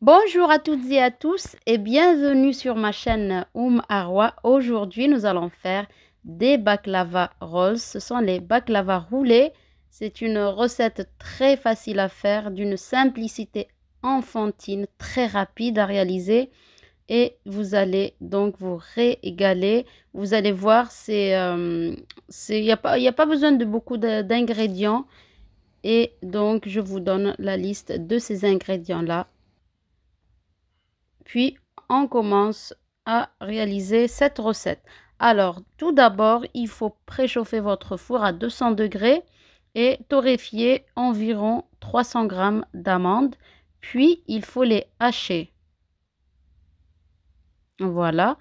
Bonjour à toutes et à tous et bienvenue sur ma chaîne Arwa. Aujourd'hui, nous allons faire des baklava rolls. Ce sont les baklava roulés. C'est une recette très facile à faire, d'une simplicité enfantine, très rapide à réaliser. Et vous allez donc vous régaler. Vous allez voir, il n'y a pas besoin de beaucoup d'ingrédients. Et donc, je vous donne la liste de ces ingrédients-là. Puis, on commence à réaliser cette recette. Alors, tout d'abord, il faut préchauffer votre four à 200 degrés et torréfier environ 300 g d'amandes. Puis, il faut les hacher. Voilà.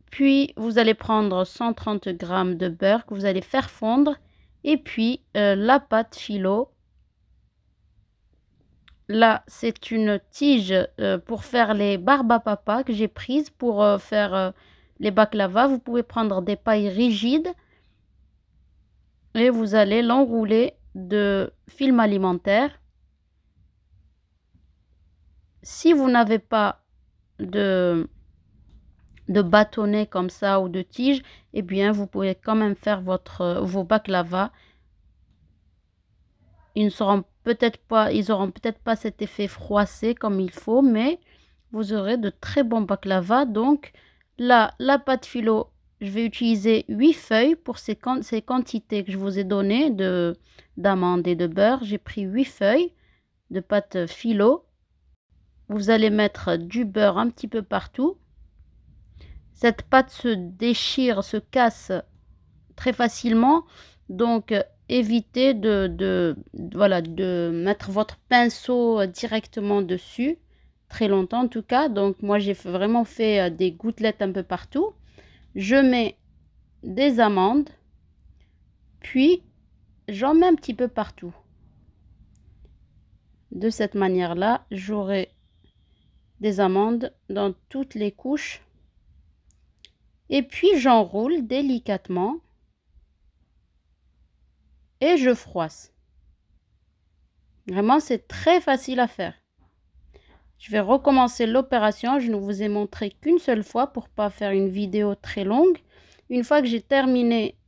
Puis, vous allez prendre 130 g de beurre que vous allez faire fondre. Et puis, la pâte phyllo. Là, c'est une tige pour faire les barbapapa que j'ai prise pour faire les baklava. Vous pouvez prendre des pailles rigides et vous allez l'enrouler de film alimentaire. Si vous n'avez pas de bâtonnet comme ça ou de tige, eh bien, vous pouvez quand même faire vos baklava. Ils auront peut-être pas cet effet froissé comme il faut, mais vous aurez de très bons baklava. Donc là, la pâte phyllo, je vais utiliser 8 feuilles pour ces quantités que je vous ai données d'amandes et de beurre. J'ai pris 8 feuilles de pâte phyllo. Vous allez mettre du beurre un petit peu partout. Cette pâte se déchire, se casse très facilement. Donc, évitez de mettre votre pinceau directement dessus, très longtemps en tout cas. Donc, moi, j'ai vraiment fait des gouttelettes un peu partout. Je mets des amandes, puis j'en mets un petit peu partout. De cette manière-là, j'aurai des amandes dans toutes les couches. Et puis, j'enroule délicatement. Et je froisse. Vraiment, c'est très facile à faire. Je vais recommencer l'opération. Je ne vous ai montré qu'une seule fois pour ne pas faire une vidéo très longue. Une fois que j'ai terminé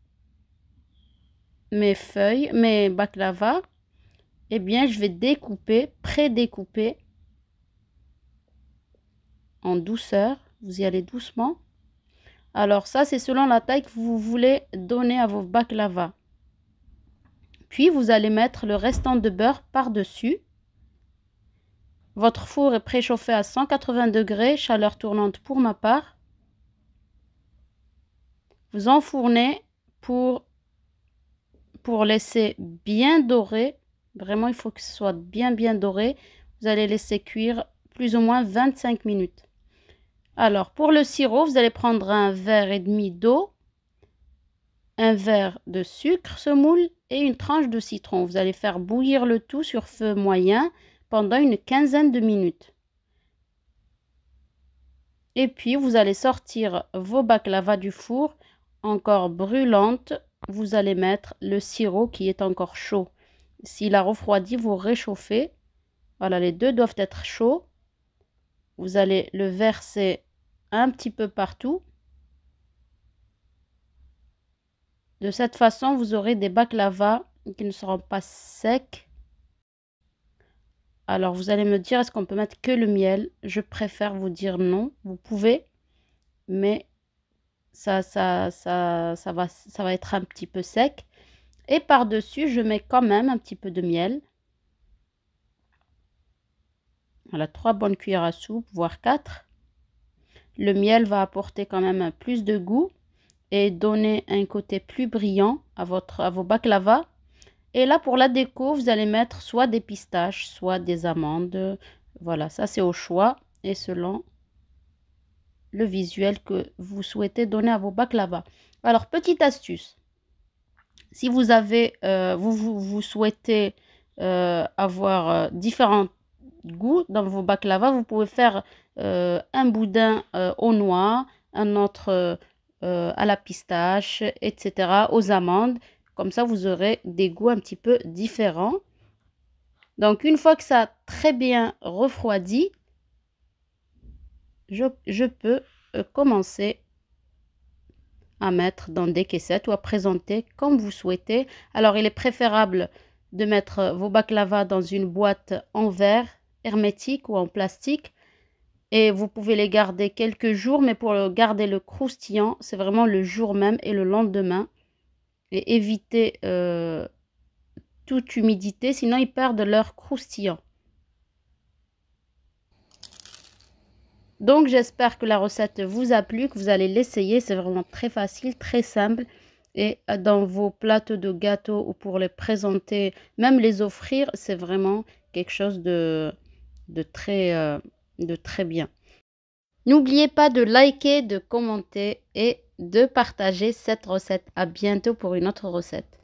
mes feuilles, mes baklava, eh bien, je vais découper, pré-découper en douceur. Vous y allez doucement. Alors ça, c'est selon la taille que vous voulez donner à vos baklava. Puis, vous allez mettre le restant de beurre par-dessus. Votre four est préchauffé à 180 degrés, chaleur tournante pour ma part. Vous enfournez pour laisser bien doré. Vraiment, il faut que ce soit bien doré. Vous allez laisser cuire plus ou moins 25 minutes. Alors, pour le sirop, vous allez prendre un verre et demi d'eau, un verre de sucre semoule et une tranche de citron. Vous allez faire bouillir le tout sur feu moyen pendant une quinzaine de minutes. Et puis, vous allez sortir vos baklava du four encore brûlantes. Vous allez mettre le sirop qui est encore chaud. S'il a refroidi, vous réchauffez. Voilà, les deux doivent être chauds. Vous allez le verser un petit peu partout. De cette façon, vous aurez des baklava qui ne seront pas secs. Alors, vous allez me dire, est-ce qu'on peut mettre que le miel? Je préfère vous dire non. Vous pouvez, mais ça va être un petit peu sec. Et par-dessus, je mets quand même un petit peu de miel. Voilà, 3 bonnes cuillères à soupe, voire 4. Le miel va apporter quand même plus de goût et donner un côté plus brillant à vos baklava. Et là, pour la déco, vous allez mettre soit des pistaches, soit des amandes. Voilà, ça c'est au choix et selon le visuel que vous souhaitez donner à vos baklava. Alors, petite astuce. Si vous avez, vous souhaitez avoir différents goûts dans vos baklava, vous pouvez faire un boudin aux noix, un autre à la pistache, etc., aux amandes. Comme ça, vous aurez des goûts un petit peu différents. Donc, une fois que ça a très bien refroidi, je peux commencer à mettre dans des caissettes ou à présenter comme vous souhaitez. Alors, il est préférable de mettre vos baklava dans une boîte en verre hermétique ou en plastique. Et vous pouvez les garder quelques jours, mais pour garder le croustillant, c'est vraiment le jour même et le lendemain. Et éviter toute humidité, sinon ils perdent leur croustillant. Donc j'espère que la recette vous a plu, que vous allez l'essayer. C'est vraiment très facile, très simple. Et dans vos plateaux de gâteaux ou pour les présenter, même les offrir, c'est vraiment quelque chose de très bien. N'oubliez pas de liker, de commenter et de partager cette recette. À bientôt pour une autre recette.